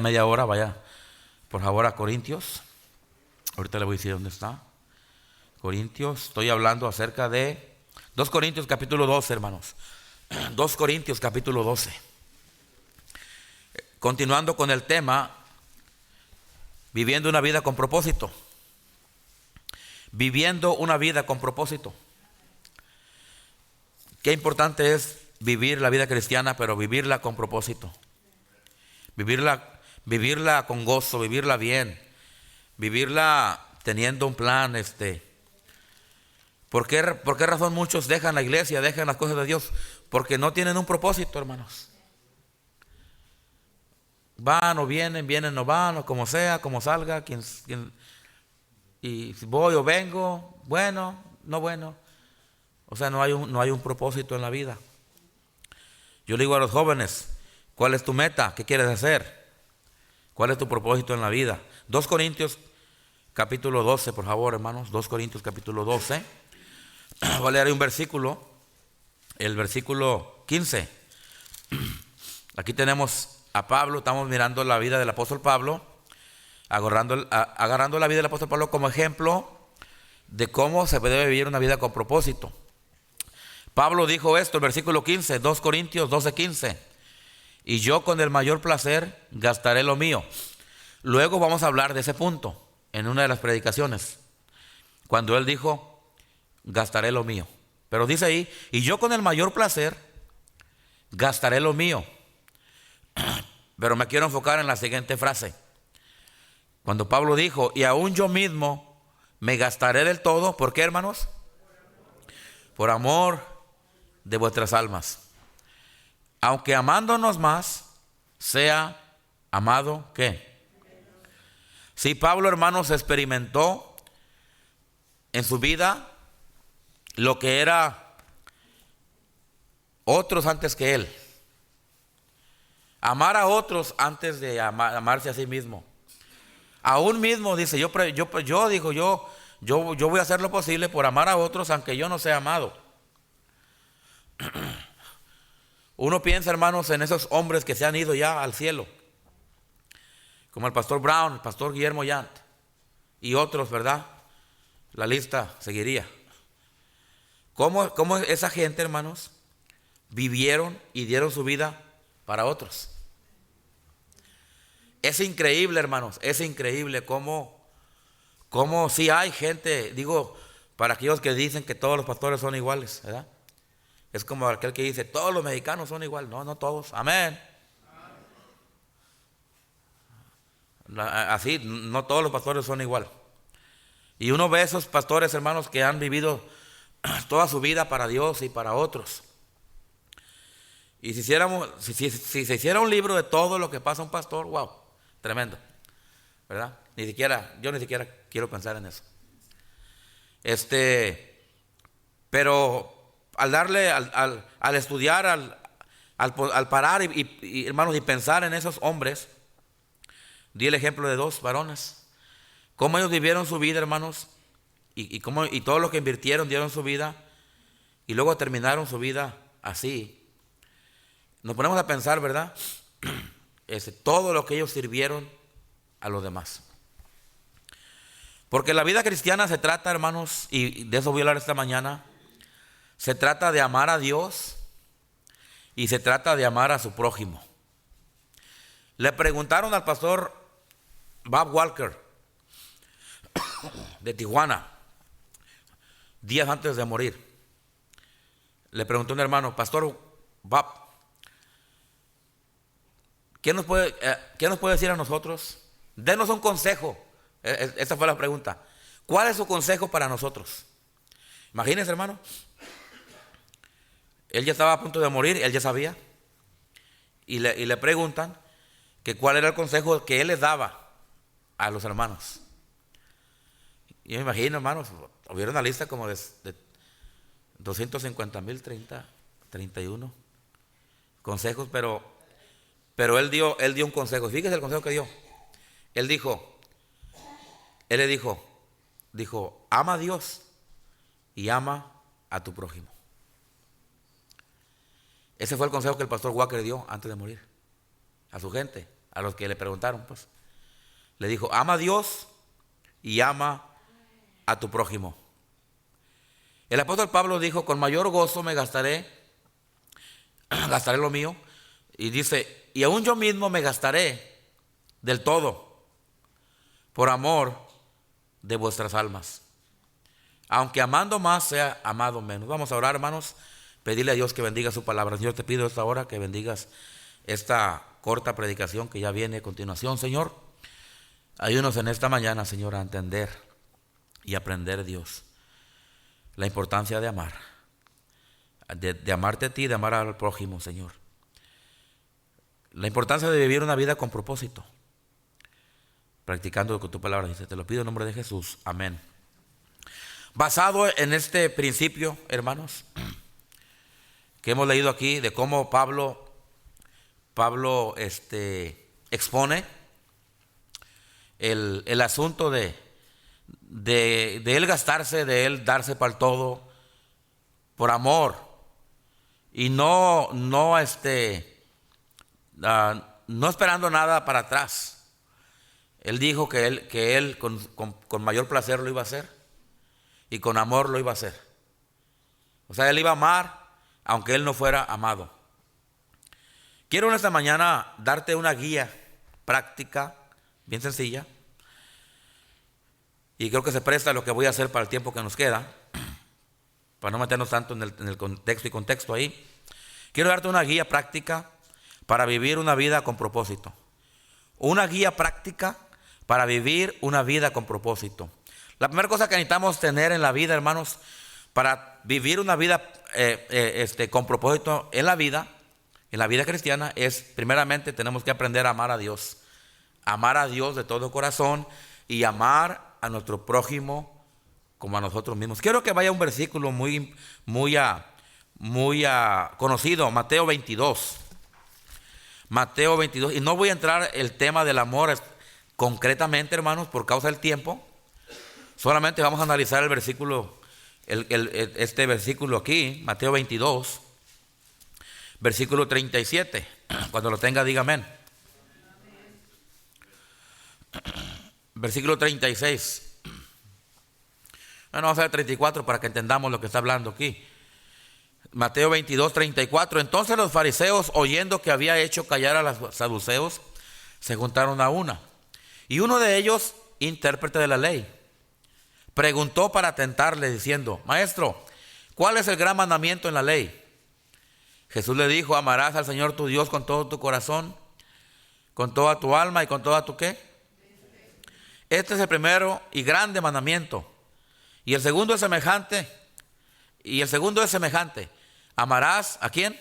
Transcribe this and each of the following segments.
Media hora, vaya por favor a Corintios. Ahorita le voy a decir dónde está. Corintios, estoy hablando acerca de 2 Corintios capítulo 12, hermanos. 2 Corintios capítulo 12. Continuando con el tema, viviendo una vida con propósito. Viviendo una vida con propósito. Qué importante es vivir la vida cristiana, pero vivirla con propósito. Vivirla con gozo, vivirla bien, vivirla teniendo un plan. ¿Por qué razón muchos dejan la iglesia, dejan las cosas de Dios? Porque no tienen un propósito, hermanos. Van o vienen, vienen o van, o como sea, como salga, y si voy o vengo, bueno, no bueno. O sea, no hay un propósito en la vida. Yo le digo a los jóvenes, ¿cuál es tu meta? ¿Qué quieres hacer? ¿Cuál es tu propósito en la vida? 2 Corintios capítulo 12, por favor, hermanos. 2 Corintios capítulo 12. Voy a leer un versículo, el versículo 15. Aquí tenemos a Pablo, estamos mirando la vida del apóstol Pablo, agarrando la vida del apóstol Pablo como ejemplo de cómo se debe vivir una vida con propósito. Pablo dijo esto, el versículo 15, 2 Corintios 12, 15. Y yo con el mayor placer gastaré lo mío. Luego vamos a hablar de ese punto en una de las predicaciones, cuando él dijo, gastaré lo mío. Pero dice ahí, y yo con el mayor placer gastaré lo mío. Pero me quiero enfocar en la siguiente frase. Cuando Pablo dijo, y aún yo mismo me gastaré del todo. ¿Por qué, hermanos? Por amor de vuestras almas. Aunque amándonos más, sea amado, ¿qué? Si Pablo, hermanos, experimentó en su vida lo que era otros antes que él. Amar a otros antes de amarse a sí mismo. Aún mismo dice, yo voy a hacer lo posible por amar a otros aunque yo no sea amado. Uno piensa, hermanos, en esos hombres que se han ido ya al cielo, como el pastor Brown, el pastor Guillermo Yant y otros, ¿verdad? La lista seguiría. ¿Cómo esa gente, hermanos, vivieron y dieron su vida para otros? Es increíble, hermanos, es increíble cómo si hay gente, digo, para aquellos que dicen que todos los pastores son iguales, ¿verdad? Es como aquel que dice, todos los mexicanos son igual. No, no todos, amén. Así, no todos los pastores son igual. Y uno ve esos pastores, hermanos, que han vivido toda su vida para Dios y para otros. Y si se hiciera un libro de todo lo que pasa a un pastor, wow, tremendo, ¿verdad? Yo ni siquiera quiero pensar en eso. Pero al darle, al estudiar, al parar y hermanos, y pensar en esos hombres, di el ejemplo de 2 varones. Cómo ellos vivieron su vida, hermanos, y todo lo que invirtieron, dieron su vida, y luego terminaron su vida así. Nos ponemos a pensar, ¿verdad? Todo lo que ellos sirvieron a los demás. Porque la vida cristiana se trata, hermanos, y de eso voy a hablar esta mañana, se trata de amar a Dios y se trata de amar a su prójimo. Le preguntaron al pastor Bob Walker de Tijuana, días antes de morir. Le preguntó un hermano, pastor Bob, ¿qué nos puede decir a nosotros? Denos un consejo. Esa fue la pregunta. ¿Cuál es su consejo para nosotros? Imagínense, hermano. Él ya estaba a punto de morir, él ya sabía. Y le preguntan que cuál era el consejo que él les daba a los hermanos. Y yo me imagino, hermanos, hubiera una lista como de 250,000, 31 consejos, pero él dio un consejo. Fíjese el consejo que dio. Él le dijo, ama a Dios y ama a tu prójimo. Ese fue el consejo que el pastor Walker dio antes de morir a su gente, a los que le preguntaron, pues. Le dijo, ama a Dios y ama a tu prójimo. El apóstol Pablo dijo, con mayor gozo me gastaré lo mío. Y dice, y aún yo mismo me gastaré del todo por amor de vuestras almas. Aunque amando más sea amado menos. Vamos a orar, hermanos, pedirle a Dios que bendiga su palabra. Señor, te pido esta hora que bendigas esta corta predicación que ya viene a continuación, Señor. Ayúdanos en esta mañana, Señor, a entender y aprender, Dios, la importancia de amar, de amarte a ti, de amar al prójimo, Señor. La importancia de vivir una vida con propósito, practicando lo que tu palabra dice. Te lo pido en nombre de Jesús. Amén. Basado en este principio, hermanos, que hemos leído aquí, de cómo Pablo expone el asunto de él gastarse, de él darse para el todo, por amor, y no esperando nada para atrás. Él dijo que él con mayor placer lo iba a hacer, y con amor lo iba a hacer. O sea, él iba a amar, aunque él no fuera amado. Quiero en esta mañana darte una guía práctica, bien sencilla, y creo que se presta lo que voy a hacer para el tiempo que nos queda, para no meternos tanto en el contexto y contexto ahí. Quiero darte una guía práctica para vivir una vida con propósito. Una guía práctica para vivir una vida con propósito. La primera cosa que necesitamos tener en la vida, hermanos, para vivir una vida con propósito en la vida cristiana, es primeramente tenemos que aprender a amar a Dios. Amar a Dios de todo corazón y amar a nuestro prójimo como a nosotros mismos. Quiero que vaya un versículo muy conocido, Mateo 22. Mateo 22, y no voy a entrar el tema del amor concretamente, hermanos, por causa del tiempo. Solamente vamos a analizar el versículo, este versículo aquí, Mateo 22, versículo 37. Cuando lo tenga, diga amén. Versículo 36. Bueno, vamos a ver 34 para que entendamos lo que está hablando aquí. Mateo 22, 34. Entonces los fariseos, oyendo que había hecho callar a los saduceos, se juntaron a una. Y uno de ellos, intérprete de la ley, preguntó para tentarle, diciendo, Maestro, ¿cuál es el gran mandamiento en la ley? Jesús le dijo, amarás al Señor tu Dios con todo tu corazón, con toda tu alma y con toda tu ¿qué? Este es el primero y grande mandamiento. Y el segundo es semejante. Amarás ¿a quién?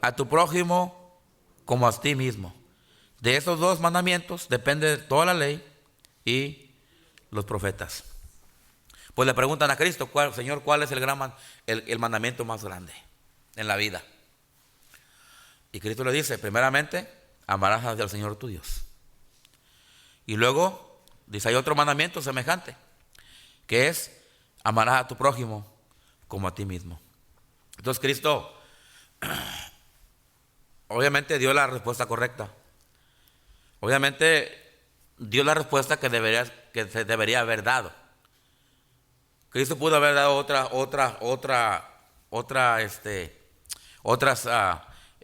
A tu prójimo como a ti mismo. De esos dos mandamientos depende toda la ley y los profetas. Pues le preguntan a Cristo, Señor, ¿cuál es el mandamiento más grande en la vida? Y Cristo le dice, primeramente, amarás al Señor tu Dios. Y luego, dice, hay otro mandamiento semejante, que es, amarás a tu prójimo como a ti mismo. Entonces Cristo, obviamente dio la respuesta correcta. Obviamente dio la respuesta que se debería haber dado. Cristo pudo haber dado otras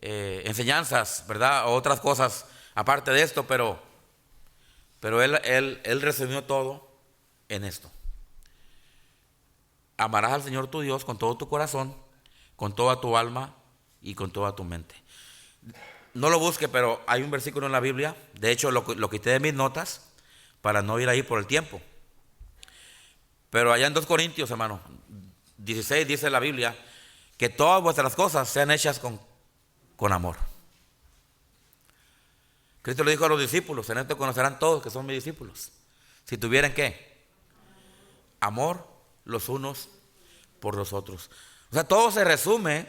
enseñanzas, ¿verdad? O otras cosas aparte de esto, pero él resumió todo en esto. Amarás al Señor tu Dios con todo tu corazón, con toda tu alma y con toda tu mente. No lo busque, pero hay un versículo en la Biblia. De hecho, lo quité de mis notas para no ir ahí por el tiempo. Pero allá en 2 Corintios, hermano, 16 dice la Biblia que todas vuestras cosas sean hechas con amor. Cristo le dijo a los discípulos, en esto conocerán todos que son mis discípulos. Si tuvieran ¿qué? Amor los unos por los otros. O sea, todo se resume,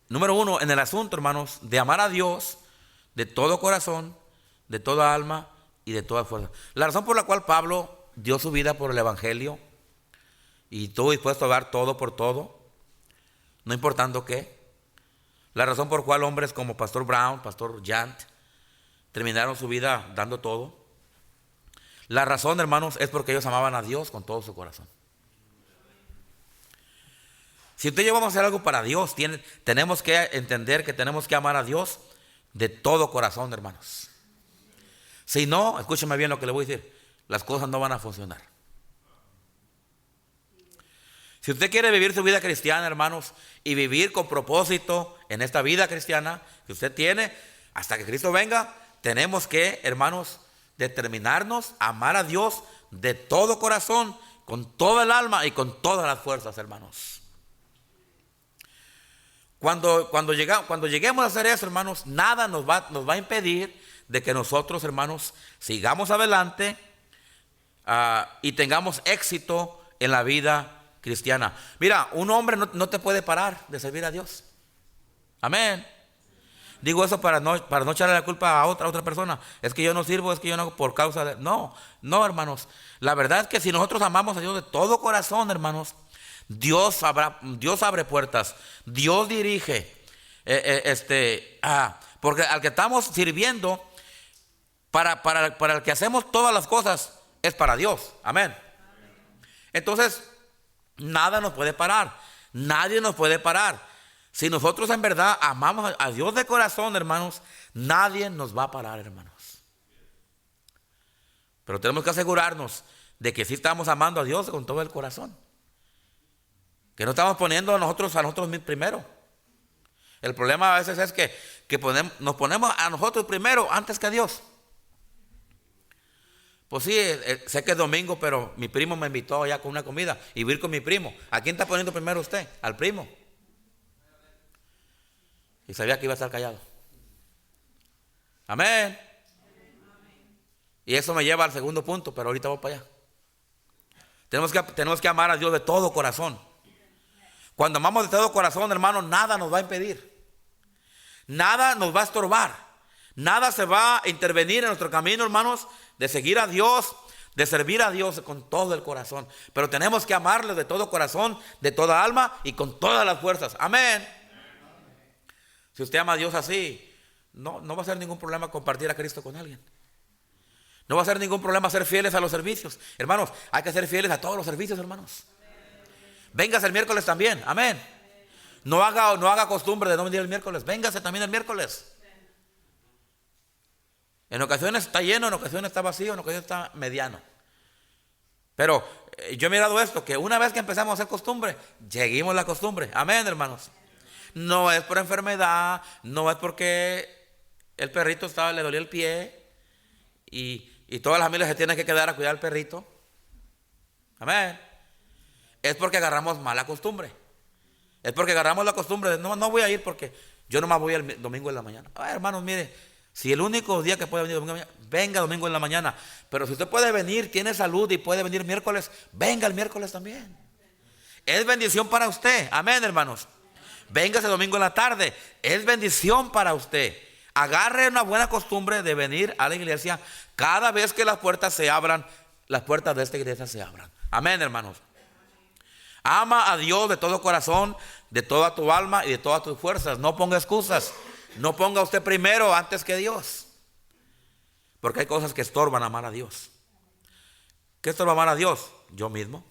número uno, en el asunto, hermanos, de amar a Dios de todo corazón, de toda alma y de toda fuerza. La razón por la cual Pablo dio su vida por el Evangelio y estuvo dispuesto a dar todo por todo, no importando qué. La razón por la cual hombres como Pastor Brown, Pastor Jant, terminaron su vida dando todo. La razón, hermanos, es porque ellos amaban a Dios con todo su corazón. Si usted y yo vamos a hacer algo para Dios, tenemos que entender que tenemos que amar a Dios de todo corazón, hermanos. Si no, escúcheme bien lo que le voy a decir, las cosas no van a funcionar. Si usted quiere vivir su vida cristiana, hermanos, y vivir con propósito en esta vida cristiana que usted tiene, hasta que Cristo venga, tenemos que, hermanos, determinarnos a amar a Dios de todo corazón, con toda el alma y con todas las fuerzas, hermanos. Cuando lleguemos a hacer eso, hermanos, nada nos va a impedir de que nosotros, hermanos, sigamos adelante y tengamos éxito en la vida cristiana. Mira, un hombre no te puede parar de servir a Dios. Amén. Digo eso para no echarle la culpa a otra persona. Es que yo no sirvo, es que yo no por causa de... No, hermanos. La verdad es que si nosotros amamos a Dios de todo corazón, hermanos, Dios abre puertas, Dios dirige, porque al que estamos sirviendo, para el que hacemos todas las cosas, es para Dios, amén. Entonces, nada nos puede parar, nadie nos puede parar. Si nosotros en verdad amamos a Dios de corazón, hermanos, nadie nos va a parar, hermanos. Pero tenemos que asegurarnos de que sí estamos amando a Dios con todo el corazón. Que no estamos poniendo a nosotros primero. El problema a veces es que nos ponemos a nosotros primero antes que a Dios. Pues sí, sé que es domingo, pero mi primo me invitó allá con una comida y voy a ir con mi primo. ¿A quién está poniendo primero usted? Al primo. Y sabía que iba a estar callado. Amén. Y eso me lleva al segundo punto, pero ahorita voy para allá. Tenemos que amar a Dios de todo corazón. Cuando amamos de todo corazón, hermano, nada nos va a impedir. Nada nos va a estorbar. Nada se va a intervenir en nuestro camino, hermanos, de seguir a Dios, de servir a Dios con todo el corazón. Pero tenemos que amarle de todo corazón, de toda alma y con todas las fuerzas. Amén. Si usted ama a Dios así, no va a ser ningún problema compartir a Cristo con alguien. No va a ser ningún problema ser fieles a los servicios. Hermanos, hay que ser fieles a todos los servicios, hermanos. Véngase el miércoles también, amén. No haga costumbre de no venir el miércoles. Véngase también el miércoles. En ocasiones está lleno, en ocasiones está vacío, en ocasiones está mediano. Pero yo he mirado esto, que una vez que empezamos a hacer costumbre, seguimos la costumbre. Amén, hermanos. No es por enfermedad, no es porque el perrito le dolía el pie y todas las familias se tienen que quedar a cuidar al perrito. Amén. Es porque agarramos mala costumbre. Es porque agarramos la costumbre de no voy a ir porque yo nomás voy el domingo en la mañana. Hermanos, mire, si el único día que puede venir domingo en la mañana, venga domingo en la mañana. Pero si usted puede venir, tiene salud y puede venir miércoles, venga el miércoles también. Es bendición para usted. Amén, hermanos. Véngase domingo en la tarde. Es bendición para usted. Agarre una buena costumbre de venir a la iglesia cada vez que las puertas se abran. Las puertas de esta iglesia se abran. Amén, hermanos. Ama a Dios de todo corazón, de toda tu alma y de todas tus fuerzas. No ponga excusas. No ponga usted primero antes que Dios. Porque hay cosas que estorban amar a Dios. ¿Qué estorba amar a Dios? Yo mismo.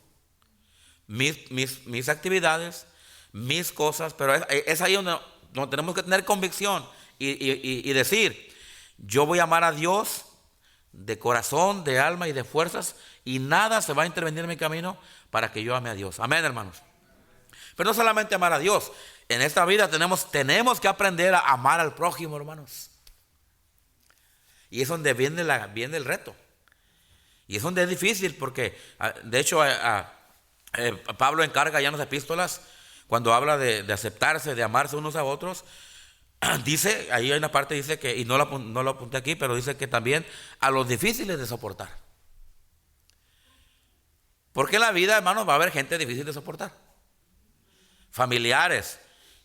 Mis actividades, mis cosas. Pero es ahí donde tenemos que tener convicción y decir, yo voy a amar a Dios de corazón, de alma y de fuerzas, y nada se va a intervenir en mi camino para que yo ame a Dios. Amén, hermanos. Pero no solamente amar a Dios. En esta vida tenemos que aprender a amar al prójimo, hermanos. Y es donde viene el reto. Y es donde es difícil porque, de hecho, Pablo encarga ya en las epístolas, cuando habla de aceptarse, de amarse unos a otros, dice, ahí hay una parte, dice que, y no lo apunté aquí, pero dice que también a los difíciles de soportar. Porque en la vida, hermanos, va a haber gente difícil de soportar. Familiares,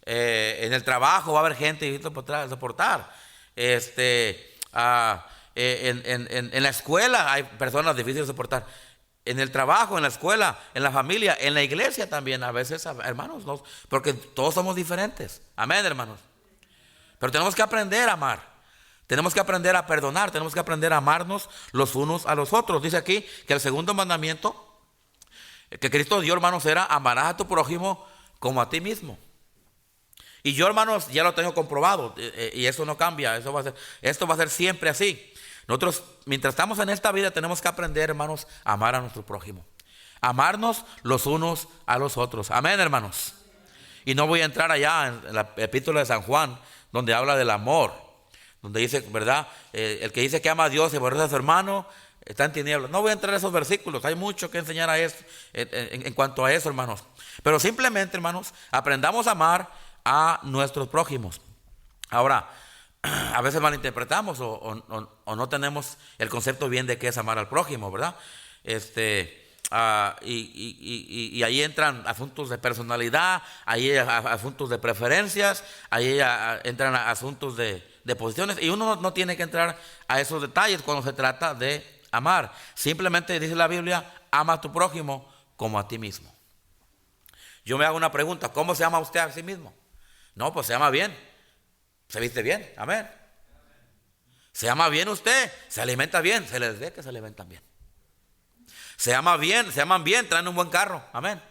en el trabajo va a haber gente difícil de soportar. En la escuela hay personas difíciles de soportar. En el trabajo, en la escuela, en la familia, en la iglesia también, a veces, hermanos, no, porque todos somos diferentes. Amén, hermanos. Pero tenemos que aprender a amar. Tenemos que aprender a perdonar, tenemos que aprender a amarnos los unos a los otros. Dice aquí que el segundo mandamiento que Cristo dio, hermanos, era amarás a tu prójimo como a ti mismo. Y yo, hermanos, ya lo tengo comprobado, y eso no cambia, esto va a ser siempre así. Nosotros, mientras estamos en esta vida, tenemos que aprender, hermanos, a amar a nuestro prójimo. Amarnos los unos a los otros. Amén, hermanos. Y no voy a entrar allá en la epístola de San Juan, donde habla del amor, donde dice, ¿verdad? El que dice que ama a Dios y aborrece a su hermano está en tinieblas. No voy a entrar en esos versículos, hay mucho que enseñar a eso, en cuanto a eso, hermanos. Pero simplemente, hermanos, aprendamos a amar a nuestros prójimos. Ahora, a veces malinterpretamos o no tenemos el concepto bien de qué es amar al prójimo, ¿verdad? Y ahí entran asuntos de personalidad, ahí asuntos de preferencias, ahí entran asuntos de posiciones, y uno no tiene que entrar a esos detalles cuando se trata de amar. Simplemente dice la Biblia, ama a tu prójimo como a ti mismo. Yo me hago una pregunta, ¿cómo se ama usted a sí mismo? No, pues se ama bien, se viste bien, amén. Se ama bien usted, se alimenta bien, se les ve que se alimentan bien. Se ama bien, se aman bien, traen un buen carro, amén.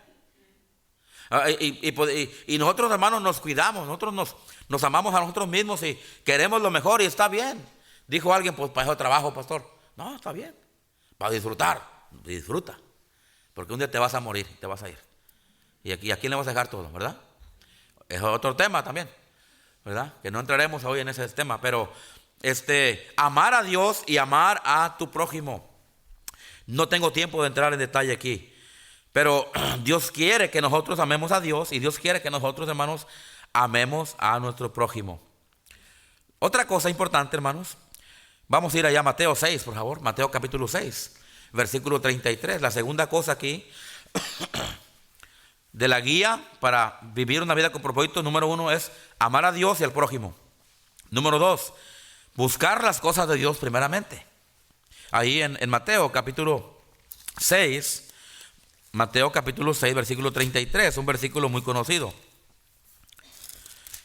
Y nosotros, hermanos, nos cuidamos, nosotros nos amamos a nosotros mismos y queremos lo mejor, y está bien. Dijo alguien, pues para eso trabajo, pastor. No, está bien, para disfrutar, disfruta, porque un día te vas a morir, te vas a ir. Y a quién le vas a dejar todo, ¿verdad? Es otro tema también, ¿verdad? Que no entraremos hoy en ese tema, pero amar a Dios y amar a tu prójimo. No tengo tiempo de entrar en detalle aquí, pero Dios quiere que nosotros amemos a Dios, y Dios quiere que nosotros, hermanos, amemos a nuestro prójimo. Otra cosa importante, hermanos, vamos a ir allá a Mateo 6, por favor. Mateo capítulo 6, versículo 33. La segunda cosa aquí de la guía para vivir una vida con propósito, número 1 es amar a Dios y al prójimo. Número 2, buscar las cosas de Dios primeramente. Ahí en Mateo capítulo 6, Mateo capítulo 6, versículo 33, un versículo muy conocido.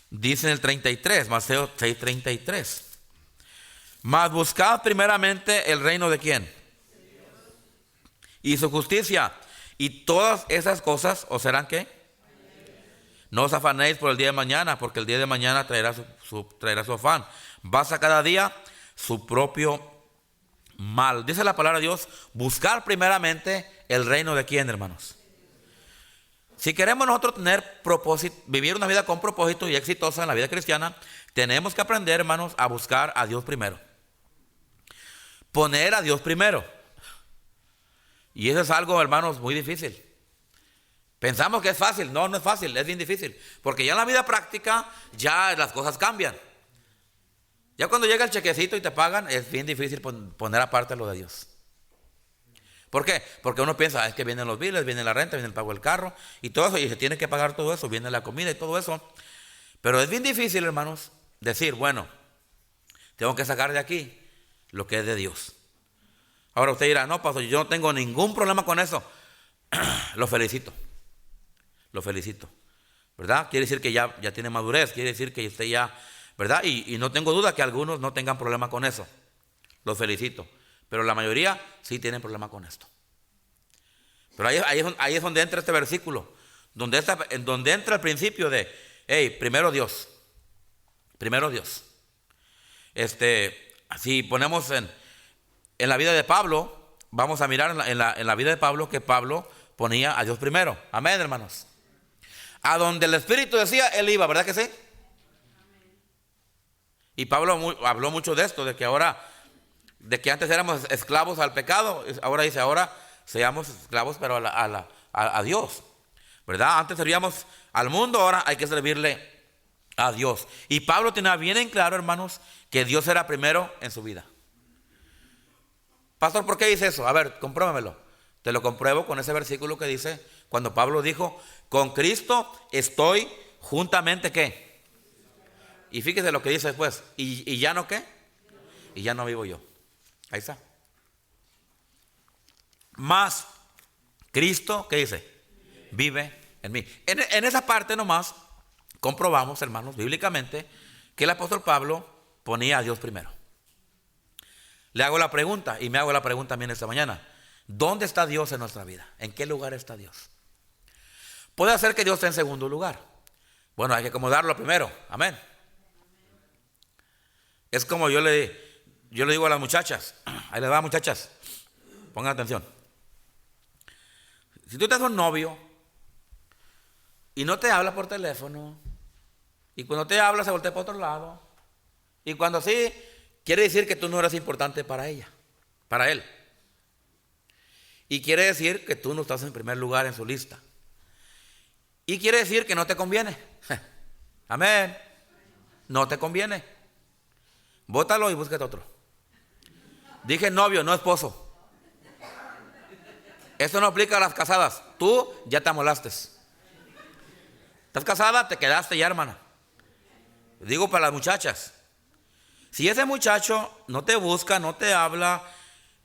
Dice en el 33, Mateo 6, 33. Mas buscad primeramente el reino de ¿quién? Y su justicia, y todas esas cosas os serán ¿qué? No os afanéis por el día de mañana, porque el día de mañana traerá su afán. Basta cada día su propio mal. Dice la palabra de Dios, buscar primeramente el reino de ¿quién, hermanos? Si queremos nosotros tener propósito, vivir una vida con propósito y exitosa en la vida cristiana, tenemos que aprender, hermanos, a buscar a Dios primero. Poner a Dios primero. Y eso es algo, hermanos, muy difícil. Pensamos que es fácil. No, no es fácil, es bien difícil. Porque ya en la vida práctica, ya las cosas cambian. Ya cuando llega el chequecito y te pagan, es bien difícil poner aparte lo de Dios. ¿Por qué? Porque uno piensa, es que vienen los biles, viene la renta, viene el pago del carro y todo eso, y se tiene que pagar todo eso, viene la comida y todo eso. Pero es bien difícil, hermanos, decir, bueno, tengo que sacar de aquí lo que es de Dios. Ahora usted dirá, no, pastor, yo no tengo ningún problema con eso. Lo felicito, ¿verdad? Quiere decir que ya tiene madurez, quiere decir que usted ya, ¿verdad? Y no tengo duda que algunos no tengan problema con eso. Los felicito. Pero la mayoría sí tienen problema con esto. Pero ahí es donde entra este versículo, donde entra el principio de, hey, primero Dios. Si ponemos en la vida de Pablo, vamos a mirar en la vida de Pablo que Pablo ponía a Dios primero. Amén, hermanos. A donde el Espíritu decía, él iba, ¿verdad que sí? Y Pablo habló mucho de esto, de que antes éramos esclavos al pecado, ahora dice, ahora seamos esclavos pero a Dios, ¿verdad? Antes servíamos al mundo, ahora hay que servirle a Dios. Y Pablo tenía bien en claro, hermanos, que Dios era primero en su vida. Pastor, ¿por qué dice eso? A ver, compruébamelo. Te lo compruebo con ese versículo que dice, cuando Pablo dijo, con Cristo estoy juntamente, ¿qué? Y fíjese lo que dice después, ¿y ya no qué? Y ya no vivo yo. Ahí está. Más Cristo, ¿qué dice? Vive en mí. En esa parte nomás comprobamos, hermanos, bíblicamente, que el apóstol Pablo ponía a Dios primero. Le hago la pregunta y me hago la pregunta también esta mañana. ¿Dónde está Dios en nuestra vida? ¿En qué lugar está Dios? Puede ser que Dios esté en segundo lugar. Bueno, hay que acomodarlo primero. Amén. Es como yo le digo a las muchachas. Ahí les va, muchachas. Pongan atención. Si tú te das un novio y no te habla por teléfono, y cuando te habla se voltea para otro lado, y cuando sí, quiere decir que tú no eres importante para ella, para él. Y quiere decir que tú no estás en primer lugar en su lista. Y quiere decir que no te conviene. Amén. No te conviene. Bótalo y búscate otro. Dije novio, no esposo. Esto no aplica a las casadas. Tú ya te amolaste. Estás casada, te quedaste ya, hermana. Digo para las muchachas. Si ese muchacho no te busca, no te habla,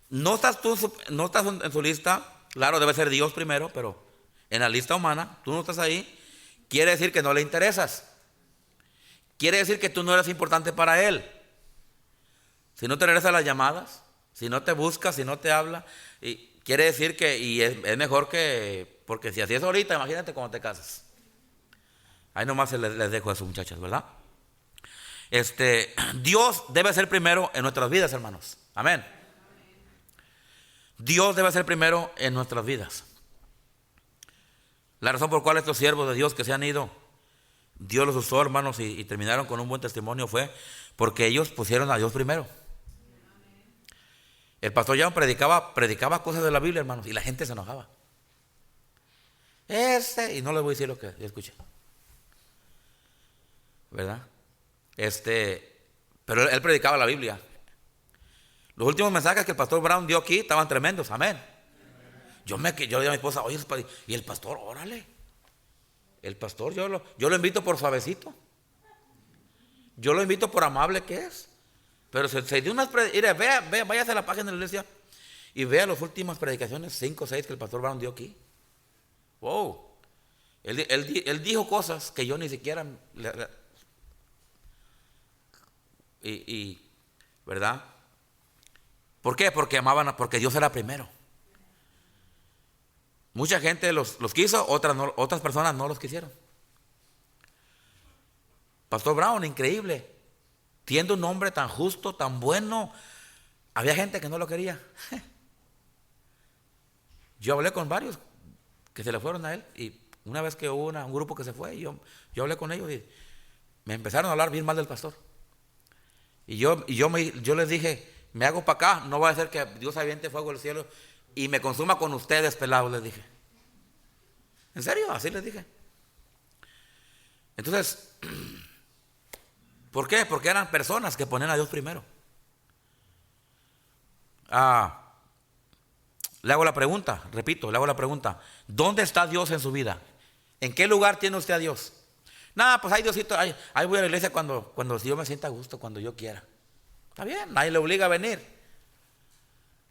no estás en su lista, claro, debe ser Dios primero, pero en la lista humana, tú no estás ahí, quiere decir que no le interesas. Quiere decir que tú no eres importante para él. Si no te regresas las llamadas, si no te busca, si no te habla, y quiere decir que es mejor que, porque si así es ahorita, imagínate cuando te casas. Ahí nomás les dejo eso, muchachas, ¿verdad? Dios debe ser primero en nuestras vidas, hermanos. Amén. Dios debe ser primero en nuestras vidas. La razón por la cual estos siervos de Dios que se han ido, Dios los usó, hermanos, y terminaron con un buen testimonio, fue porque ellos pusieron a Dios primero. El pastor John predicaba cosas de la Biblia, hermanos, y la gente se enojaba. Y no les voy a decir lo que yo escuché, ¿verdad? Pero él predicaba la Biblia. Los últimos mensajes que el pastor Brown dio aquí estaban tremendos, amén. Yo le dije a mi esposa, oye, y el pastor, órale. El pastor, yo lo invito por suavecito. Yo lo invito por amable que es. Pero se dio unas predicaciones. Váyase a la página de la iglesia y vea las últimas predicaciones, 5 o 6 que el pastor Brown dio aquí. Wow. Él dijo cosas que yo ni siquiera. ¿Verdad? ¿Por qué? Porque Dios era primero. Mucha gente los quiso, otras personas no los quisieron. Pastor Brown, increíble. Siendo un hombre tan justo, tan bueno, había gente que no lo quería. Yo hablé con varios que se le fueron a él, y una vez que hubo un grupo que se fue, yo hablé con ellos y me empezaron a hablar bien mal del pastor. Y yo les dije, me hago para acá, no va a ser que Dios aviente fuego del cielo y me consuma con ustedes pelados, les dije. ¿En serio? Así les dije. Entonces, ¿por qué? Porque eran personas que ponían a Dios primero. Le hago la pregunta, repito, le hago la pregunta. ¿Dónde está Dios en su vida? ¿En qué lugar tiene usted a Dios? Nada, pues ahí Diosito, ahí voy a la iglesia cuando yo me sienta a gusto, cuando yo quiera. Está bien, nadie le obliga a venir.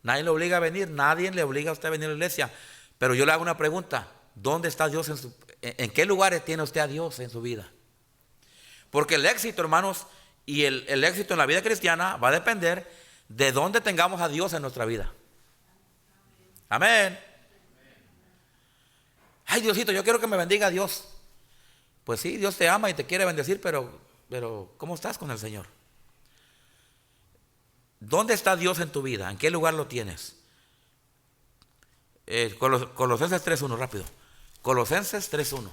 Nadie le obliga a venir, nadie le obliga a usted a venir a la iglesia. Pero yo le hago una pregunta. ¿Dónde está Dios en qué lugares tiene usted a Dios en su vida? Porque el éxito, hermanos, y el éxito en la vida cristiana va a depender de dónde tengamos a Dios en nuestra vida. Amén. Ay, Diosito, yo quiero que me bendiga Dios. Pues sí, Dios te ama y te quiere bendecir, pero ¿cómo estás con el Señor? ¿Dónde está Dios en tu vida? ¿En qué lugar lo tienes? Colosenses 3.1, rápido. Colosenses 3.1.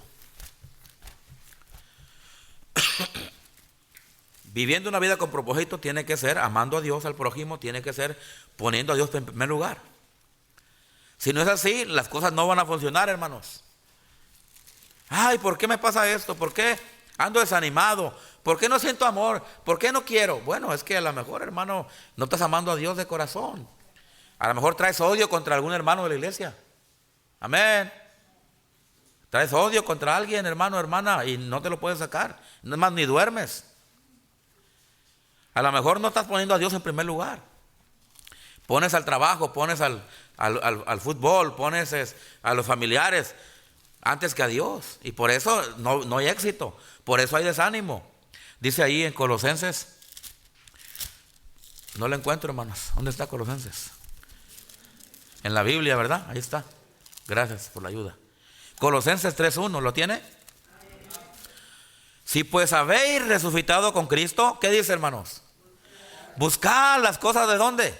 Viviendo una vida con propósito tiene que ser amando a Dios, al prójimo, tiene que ser poniendo a Dios en primer lugar. Si no es así, las cosas no van a funcionar, hermanos. Ay, ¿por qué me pasa esto? ¿Por qué ando desanimado? ¿Por qué no siento amor? ¿Por qué no quiero? Bueno, es que a lo mejor, hermano, no estás amando a Dios de corazón. A lo mejor traes odio contra algún hermano de la iglesia. Amén. Traes odio contra alguien, hermano, hermana, y no te lo puedes sacar. No es más, ni duermes. A lo mejor no estás poniendo a Dios en primer lugar. Pones al trabajo, pones al fútbol, pones a los familiares antes que a Dios. Y por eso no hay éxito. Por eso hay desánimo. Dice ahí en Colosenses, No lo encuentro, hermanos. ¿Dónde está Colosenses? En la Biblia, ¿verdad? Ahí está. Gracias por la ayuda. Colosenses 3:1, ¿lo tiene? Si pues habéis resucitado con Cristo, ¿qué dice, hermanos? Buscar las cosas de ¿dónde?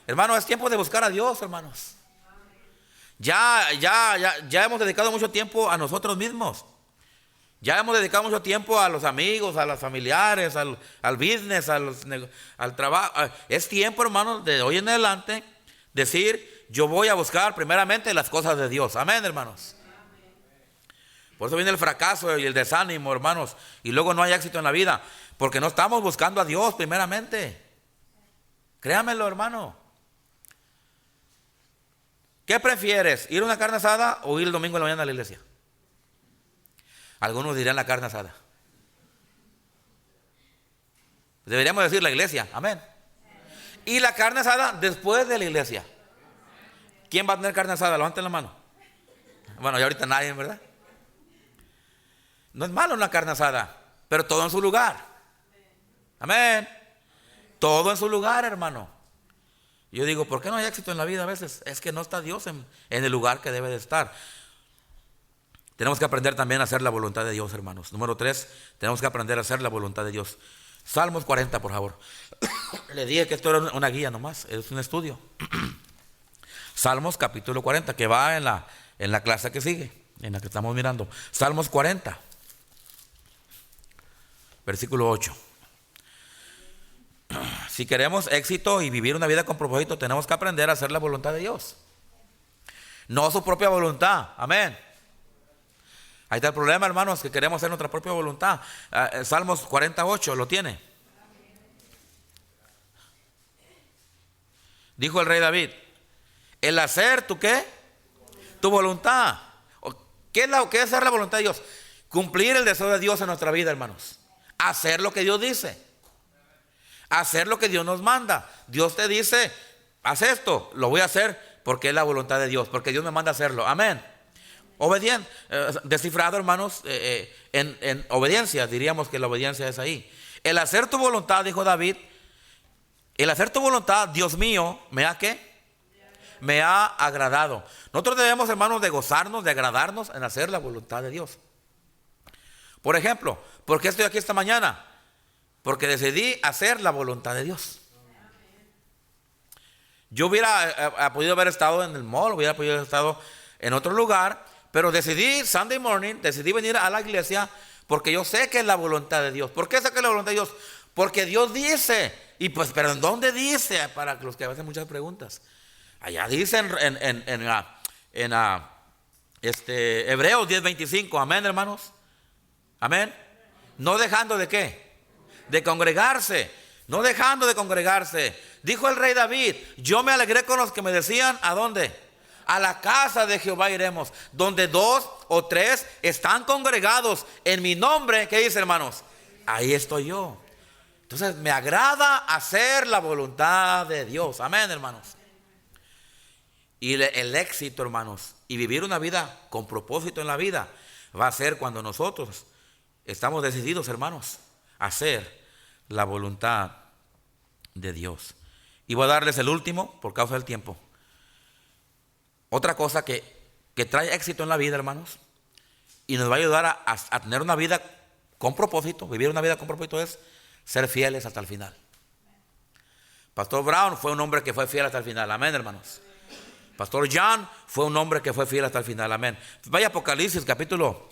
Hermano, es tiempo de buscar a Dios, hermanos. Ya hemos dedicado mucho tiempo a nosotros mismos. Ya hemos dedicado mucho tiempo a los amigos, a los familiares, al business, al trabajo. Es tiempo, hermanos, de hoy en adelante decir, yo voy a buscar primeramente las cosas de Dios. Amén, hermanos. Por eso viene el fracaso y el desánimo, hermanos. Y luego no hay éxito en la vida, porque no estamos buscando a Dios primeramente. Créamelo, hermano. ¿Qué prefieres? ¿Ir a una carne asada o ir el domingo en la mañana a la iglesia? Algunos dirán la carne asada. Deberíamos decir la iglesia. Amén. Y la carne asada después de la iglesia. ¿Quién va a tener carne asada? Levanten la mano. Bueno, ya ahorita nadie, ¿verdad? No es malo una carne asada, pero todo en su lugar. Amén. Todo en su lugar, hermano. Yo digo, ¿por qué no hay éxito en la vida a veces? Es que no está Dios en el lugar que debe de estar. Tenemos que aprender también a hacer la voluntad de Dios, hermanos. Número 3, tenemos que aprender a hacer la voluntad de Dios. Salmos 40, por favor. Le dije que esto era una guía nomás, es un estudio. Salmos capítulo 40, que va en la clase que sigue, en la que estamos mirando. Salmos 40, versículo 8. Si queremos éxito y vivir una vida con propósito, tenemos que aprender a hacer la voluntad de Dios. No su propia voluntad. Amén. Ahí está el problema, hermanos, que queremos hacer nuestra propia voluntad. Salmos 48, ¿lo tiene? Dijo el rey David, el hacer, ¿tu qué? Tu voluntad. ¿Qué es hacer la voluntad de Dios? Cumplir el deseo de Dios en nuestra vida, hermanos. Hacer lo que Dios dice. Hacer lo que Dios nos manda. Dios te dice, haz esto, lo voy a hacer porque es la voluntad de Dios, porque Dios me manda a hacerlo. Amén. Obediente, descifrado, hermanos, en obediencia, diríamos que la obediencia es ahí. El hacer tu voluntad, dijo David, el hacer tu voluntad, Dios mío, ¿me ha qué? Me ha agradado. Nosotros debemos, hermanos, de gozarnos, de agradarnos en hacer la voluntad de Dios. Por ejemplo, ¿por qué estoy aquí esta mañana? Porque decidí hacer la voluntad de Dios. Yo hubiera podido haber estado en el mall, hubiera podido haber estado en otro lugar, pero decidí Sunday morning, decidí venir a la iglesia porque yo sé que es la voluntad de Dios. ¿Por qué sé que es la voluntad de Dios? Porque Dios dice, y pues, pero ¿en dónde dice? Para los que hacen muchas preguntas. Allá dice en Hebreos 10:25, amén, hermanos. Amén. No dejando de qué? De congregarse, no dejando de congregarse. Dijo el rey David, yo me alegré con los que me decían, ¿a dónde? A la casa de Jehová iremos, donde 2 o 3 están congregados en mi nombre. ¿Qué dice, hermanos? Ahí estoy yo. Entonces me agrada hacer la voluntad de Dios. Amén, hermanos. Y el éxito, hermanos, y vivir una vida con propósito en la vida va a ser cuando nosotros estamos decididos, hermanos, a hacer la voluntad de Dios. Y voy a darles el último por causa del tiempo. Otra cosa que trae éxito en la vida, hermanos, y nos va a ayudar a tener una vida con propósito, vivir una vida con propósito, es ser fieles hasta el final. Pastor Brown fue un hombre que fue fiel hasta el final. Amén, hermanos. Pastor John fue un hombre que fue fiel hasta el final. Amén. Vaya a Apocalipsis capítulo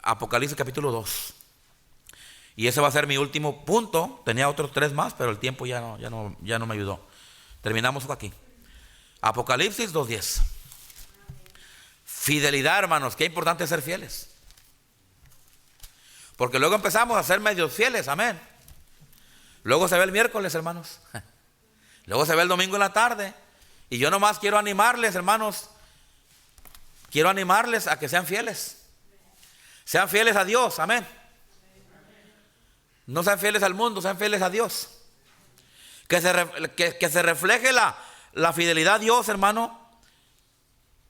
2. Y ese va a ser mi último punto. Tenía otros 3 más, pero el tiempo ya no me ayudó. Terminamos aquí. Apocalipsis 2:10. Fidelidad, hermanos. Qué importante es ser fieles. Porque luego empezamos a ser medios fieles. Amén. Luego se ve el miércoles, hermanos. Luego se ve el domingo en la tarde. Y yo nomás quiero animarles, hermanos. Quiero animarles a que sean fieles. Sean fieles a Dios. Amén. No sean fieles al mundo, sean fieles a Dios. Que se refleje la fidelidad a Dios, hermano,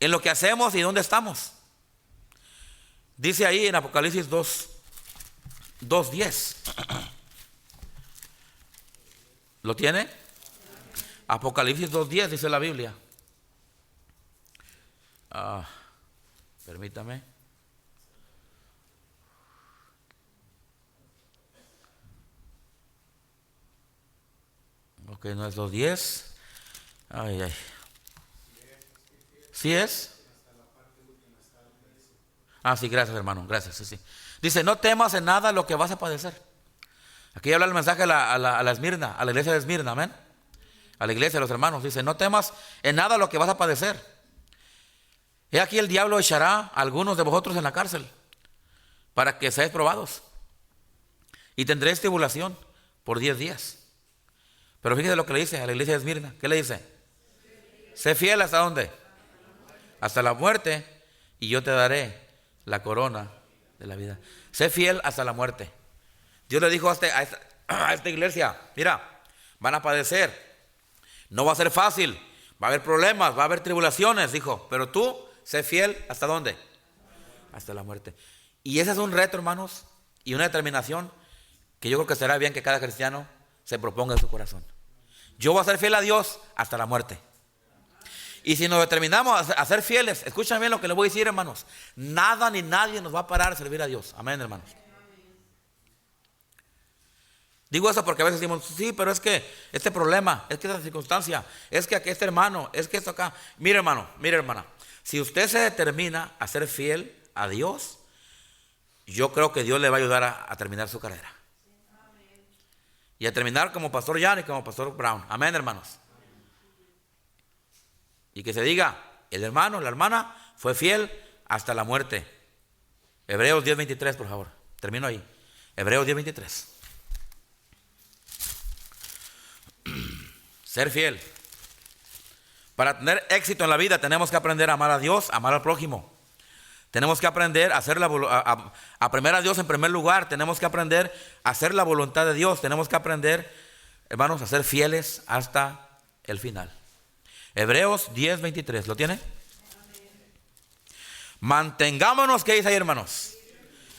en lo que hacemos y dónde estamos. Dice ahí en Apocalipsis 2:10. ¿Lo tiene? Apocalipsis 2:10 dice la Biblia. Permítame. Ok, no es 2:10. Ay, ay. ¿Sí es? Sí, gracias, hermano, gracias, sí. Dice, no temas en nada lo que vas a padecer. Aquí habla el mensaje a la Esmirna, a la iglesia de Esmirna, amén. A la iglesia de los hermanos, dice, no temas en nada lo que vas a padecer. He aquí el diablo echará a algunos de vosotros en la cárcel, para que seáis probados, y tendréis tribulación por 10 días. Pero fíjese lo que le dice a la iglesia de Esmirna. ¿Qué le dice? Sé fiel hasta ¿dónde? Hasta la muerte, y yo te daré la corona de la vida. Sé fiel hasta la muerte. Dios le dijo a esta iglesia, mira, van a padecer, no va a ser fácil, va a haber problemas, va a haber tribulaciones, dijo, pero tú sé fiel hasta ¿dónde? Hasta la muerte. Y ese es un reto, hermanos, y una determinación que yo creo que será bien que cada cristiano se proponga en su corazón. Yo voy a ser fiel a Dios hasta la muerte. Y si nos determinamos a ser fieles, escuchen bien lo que les voy a decir, hermanos, nada ni nadie nos va a parar a servir a Dios. Amén, hermanos. Digo eso porque a veces decimos, sí, pero es que este problema, es que esta circunstancia, es que aquí este hermano, es que esto acá. Mire, hermano, mire, hermana, si usted se determina a ser fiel a Dios, yo creo que Dios le va a ayudar a terminar su carrera. Y a terminar como Pastor Jan y como Pastor Brown. Amén, hermanos. Y que se diga, el hermano, la hermana fue fiel hasta la muerte. Hebreos 10:23, por favor. Termino ahí. Hebreos 10:23. Ser fiel. Para tener éxito en la vida tenemos que aprender a amar a Dios, a amar al prójimo. Tenemos que aprender a hacer a primar a Dios en primer lugar. Tenemos que aprender a hacer la voluntad de Dios. Tenemos que aprender, hermanos, a ser fieles hasta el final. Hebreos 10:23, ¿lo tiene? Mantengámonos, ¿qué dice ahí, hermanos?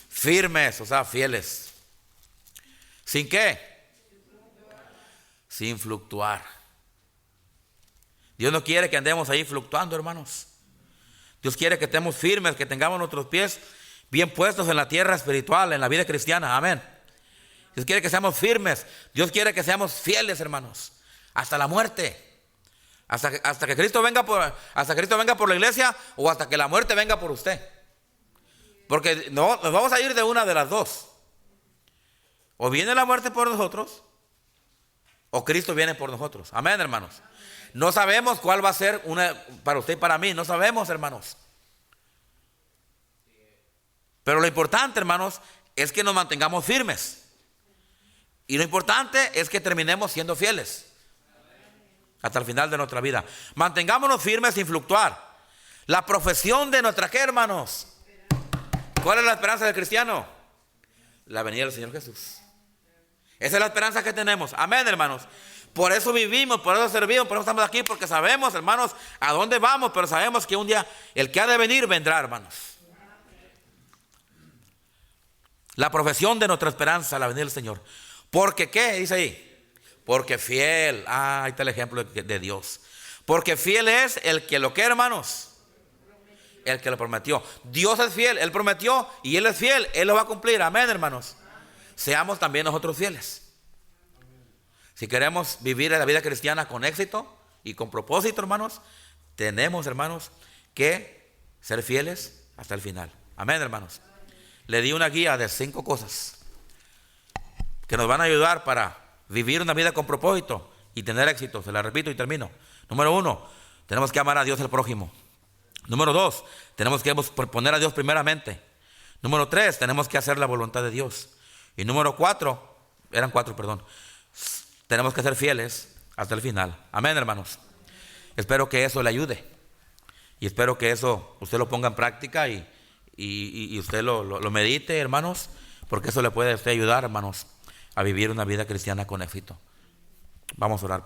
Firmes, o sea, fieles. ¿Sin qué? Sin fluctuar. Dios no quiere que andemos ahí fluctuando, hermanos. Dios quiere que estemos firmes, que tengamos nuestros pies bien puestos en la tierra espiritual, en la vida cristiana, amén. Dios quiere que seamos firmes. Dios quiere que seamos fieles, hermanos, hasta la muerte. Hasta que Cristo venga por la iglesia, o hasta que la muerte venga por usted. Porque no, nos vamos a ir de una de las dos. O viene la muerte por nosotros, o Cristo viene por nosotros. Amén, hermanos. No sabemos cuál va a ser para usted y para mí. No sabemos, hermanos. Pero lo importante, hermanos, es que nos mantengamos firmes. Y lo importante es que terminemos siendo fieles hasta el final de nuestra vida. Mantengámonos firmes sin fluctuar. La profesión de nuestra ¿qué, hermanos? ¿Cuál es la esperanza del cristiano? La venida del Señor Jesús. Esa es la esperanza que tenemos. Amén, hermanos. Por eso vivimos, por eso servimos, por eso estamos aquí, porque sabemos, hermanos, a dónde vamos, pero sabemos que un día el que ha de venir vendrá, hermanos. La profesión de nuestra esperanza, la venida del Señor. Porque ¿qué? Dice ahí. Porque fiel. Ahí está el ejemplo de Dios. Porque fiel es el que lo que, hermanos, el que lo prometió. Dios es fiel, Él prometió y Él es fiel, Él lo va a cumplir. Amén, hermanos. Seamos también nosotros fieles. Si queremos vivir la vida cristiana con éxito y con propósito, hermanos, tenemos, hermanos, que ser fieles hasta el final. Amén, hermanos. Le di una guía de 5 cosas que nos van a ayudar para vivir una vida con propósito y tener éxito. Se la repito y termino. Número 1, tenemos que amar a Dios y al prójimo. Número 2, tenemos que poner a Dios primeramente. Número 3, tenemos que hacer la voluntad de Dios. Y número 4, eran 4, perdón. Tenemos que ser fieles hasta el final. Amén, hermanos. Espero que eso le ayude. Y espero que eso usted lo ponga en práctica y usted lo medite, hermanos. Porque eso le puede a usted ayudar, hermanos, a vivir una vida cristiana con éxito. Vamos a orar.